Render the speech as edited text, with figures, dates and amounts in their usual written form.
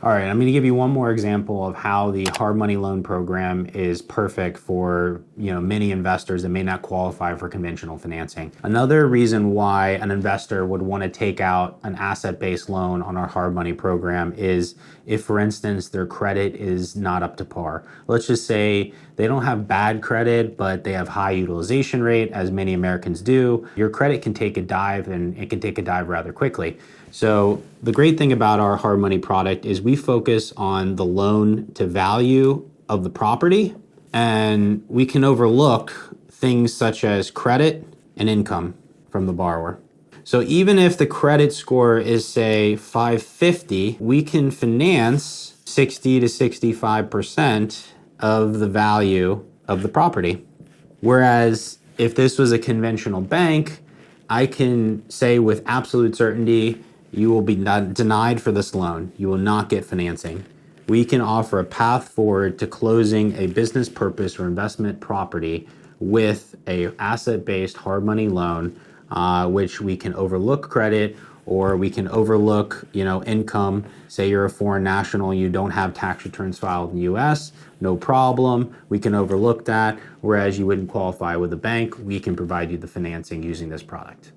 All right, I'm going to give you one more example of how the hard money loan program is perfect for, many investors that may not qualify for conventional financing. Another reason why an investor would want to take out an asset-based loan on our hard money program is if, for instance, their credit is not up to par. Let's just say they don't have bad credit, but they have high utilization rate, as many Americans do. Your credit can take a dive, and it can take a dive rather quickly. So the great thing about our hard money product is we focus on the loan to value of the property, and we can overlook things such as credit and income from the borrower. So even if the credit score is, say, 550, we can finance 60 to 65% of the value of the property. Whereas if this was a conventional bank, I can say with absolute certainty, you will be denied for this loan. You will not get financing. We can offer a path forward to closing a business purpose or investment property with a asset-based hard money loan, which we can overlook credit, or we can overlook, income. Say you're a foreign national, you don't have tax returns filed in the US, no problem. We can overlook that. Whereas you wouldn't qualify with a bank, we can provide you the financing using this product.